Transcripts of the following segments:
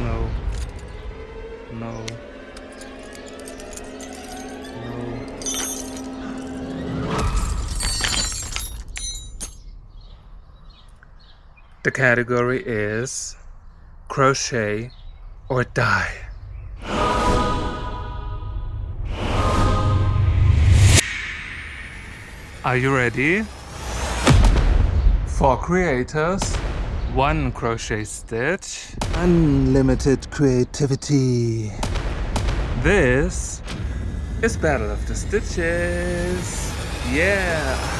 No. No. No. The category is crochet or die. Are you ready? 4 creators, 1 crochet stitch, unlimited creativity. This is Battle of the Stitches. Yeah.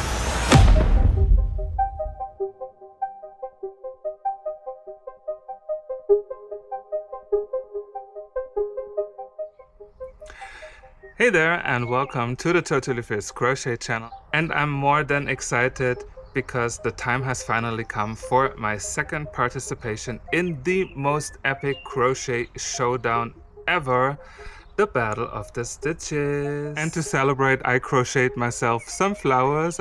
Hey there and welcome to the Totally Fierce Crochet channel. And I'm more than excited because the time has finally come for my second participation in the most epic crochet showdown ever, the Battle of the Stitches. And to celebrate, I crocheted myself some flowers.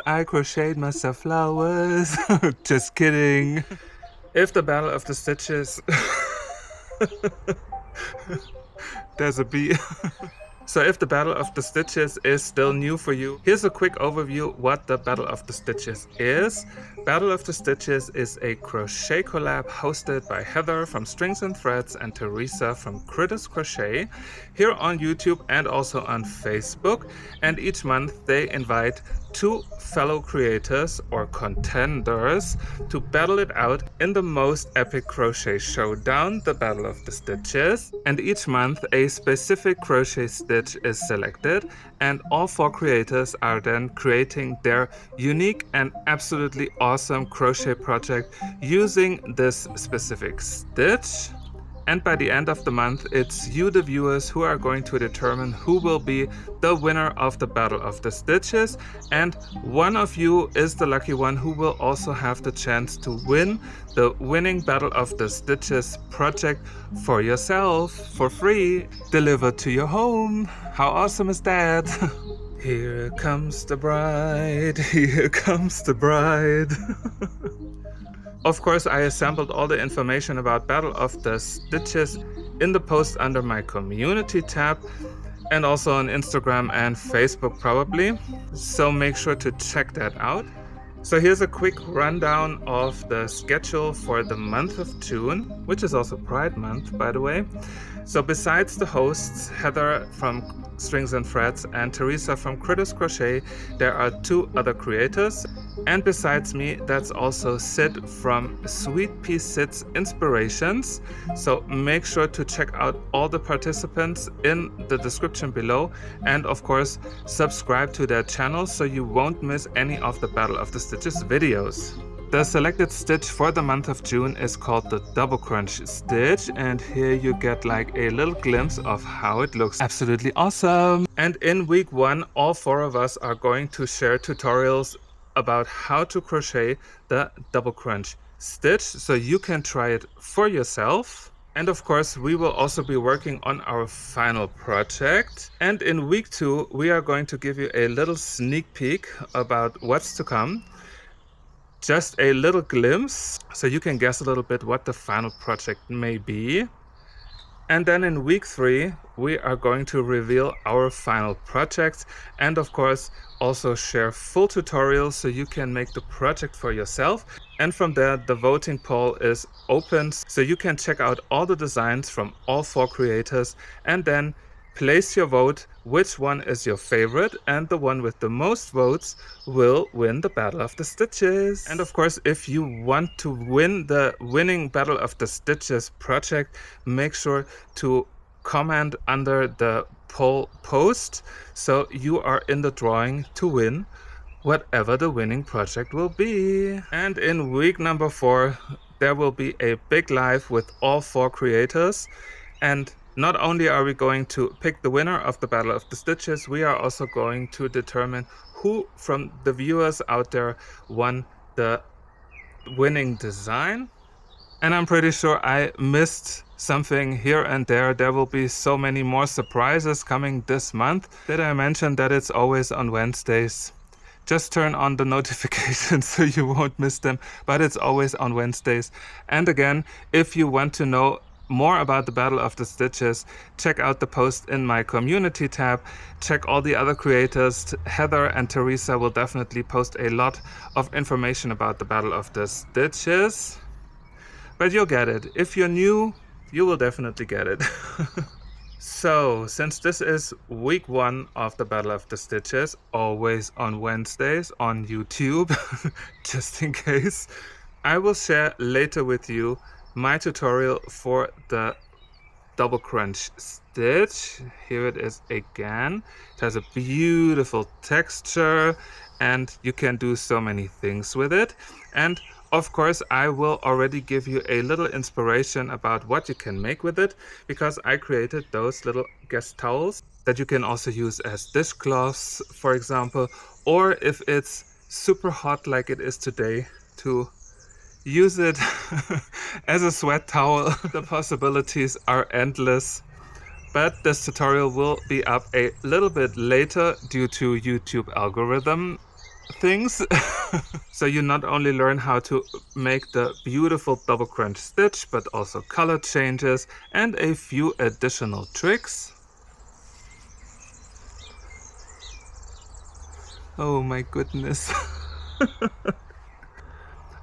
Just kidding. If the Battle of the Stitches... There's a bee. So if the Battle of the Stitches is still new for you, here's a quick overview what the Battle of the Stitches is. Battle of the Stitches is a crochet collab hosted by Heather from Strings and Threads and Teresa from Crochet here on YouTube and also on Facebook. And each month they invite 2 fellow creators or contenders to battle it out in the most epic crochet showdown, the Battle of the Stitches. And each month a specific crochet stitch is selected and all 4 creators are then creating their unique and absolutely awesome crochet project using this specific stitch. And by the end of the month, it's you, the viewers, who are going to determine who will be the winner of the Battle of the Stitches. And one of you is the lucky one who will also have the chance to win the winning Battle of the Stitches project for yourself, for free, delivered to your home. How awesome is that? Here comes the bride, here comes the bride. Of course, I assembled all the information about Battle of the Stitches in the post under my community tab and also on Instagram and Facebook probably, so make sure to check that out. So here's a quick rundown of the schedule for the month of June, which is also Pride Month, by the way. So besides the hosts, Heather from Strings and Threads and Teresa from Crochet, there are 2 other creators. And besides me, that's also Sid from Sweet Pea Sid's Inspirations. So make sure to check out all the participants in the description below. And of course, subscribe to their channel so you won't miss any of the Battle of the Stitches videos. The selected stitch for the month of June is called the double crunch stitch, and here you get like a little glimpse of how it looks. Absolutely awesome! And in week 1, all 4 of us are going to share tutorials about how to crochet the double crunch stitch so you can try it for yourself. And of course, we will also be working on our final project. And in week 2, we are going to give you a little sneak peek about what's to come. Just a little glimpse, so you can guess a little bit what the final project may be. And then in week 3, we are going to reveal our final project and of course also share full tutorials so you can make the project for yourself. And from there, the voting poll is open, so you can check out all the designs from all 4 creators and then place your vote which one is your favorite, and the one with the most votes will win the Battle of the Stitches. And of course, if you want to win the winning Battle of the Stitches project, make sure to comment under the poll post so you are in the drawing to win whatever the winning project will be. And in week number 4, there will be a big live with all 4 creators. And not only are we going to pick the winner of the Battle of the Stitches, we are also going to determine who from the viewers out there won the winning design. And I'm pretty sure I missed something here and there. There will be so many more surprises coming this month. Did I mention that it's always on Wednesdays? Just turn on the notifications so you won't miss them, but it's always on Wednesdays. And again, if you want to know more about the Battle of the Stitches, check out the post in my community tab. Check all the other creators. Heather and Teresa will definitely post a lot of information about the Battle of the Stitches. But you'll get it. If you're new, you will definitely get it. So, since this is week 1 of the Battle of the Stitches, always on Wednesdays on YouTube, just in case, I will share later with you my tutorial for the double crunch stitch. Here it is again. It has a beautiful texture and you can do so many things with it. And of course, I will already give you a little inspiration about what you can make with it, because I created those little guest towels that you can also use as dishcloths, for example, or if it's super hot like it is today, to use it as a sweat towel. The possibilities are endless. But this tutorial will be up a little bit later due to YouTube algorithm things. So you not only learn how to make the beautiful double crunch stitch, but also color changes and a few additional tricks. Oh my goodness.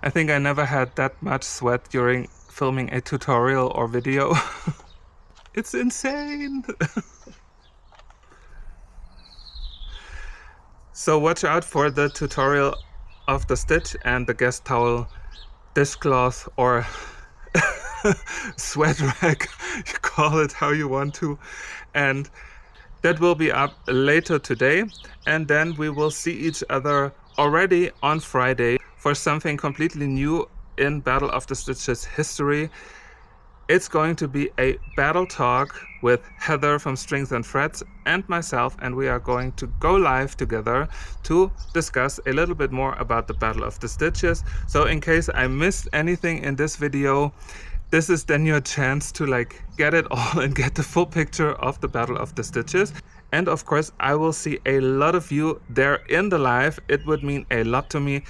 I think I never had that much sweat during filming a tutorial or video. It's insane. So watch out for the tutorial of the stitch and the guest towel, dishcloth, or sweat rag, you call it how you want to. And that will be up later today. And then we will see each other already on Friday for something completely new in Battle of the Stitches history. It's going to be a battle talk with Heather from Strings and Threads and myself, and we are going to go live together to discuss a little bit more about the Battle of the Stitches. So in case I missed anything in this video, this is then your chance to get it all and get the full picture of the Battle of the Stitches. And of course, I will see a lot of you there in the live. It would mean a lot to me.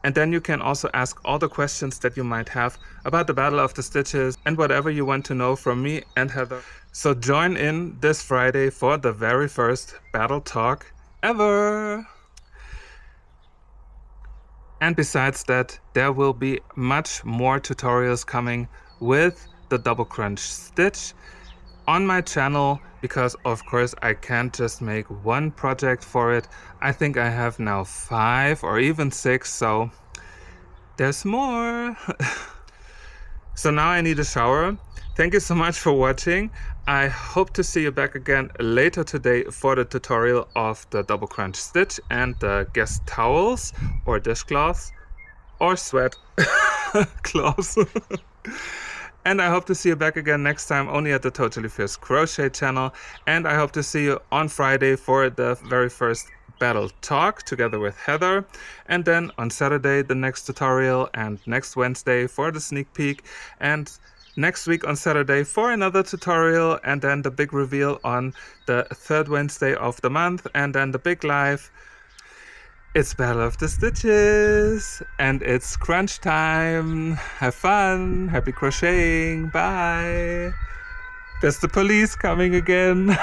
And then you can also ask all the questions that you might have about the Battle of the Stitches and whatever you want to know from me and Heather. So join in this Friday for the very first battle talk ever. And besides that, there will be much more tutorials coming with the double crunch stitch on my channel, because of course I can't just make one project for it. I think I have now 5 or even 6, so there's more. So now I need a shower. Thank you so much for watching. I hope to see you back again later today for the tutorial of the double crunch stitch and the guest towels or dishcloths or sweat cloths. And I hope to see you back again next time, only at the Totally Fierce Crochet channel. And I hope to see you on Friday for the very first battle talk together with Heather. And then on Saturday, the next tutorial, and next Wednesday for the sneak peek. And next week on Saturday for another tutorial. And then the big reveal on the 3rd Wednesday of the month. And then the big live. It's Battle of the Stitches, and it's crunch time. Have fun, happy crocheting, bye. There's the police coming again.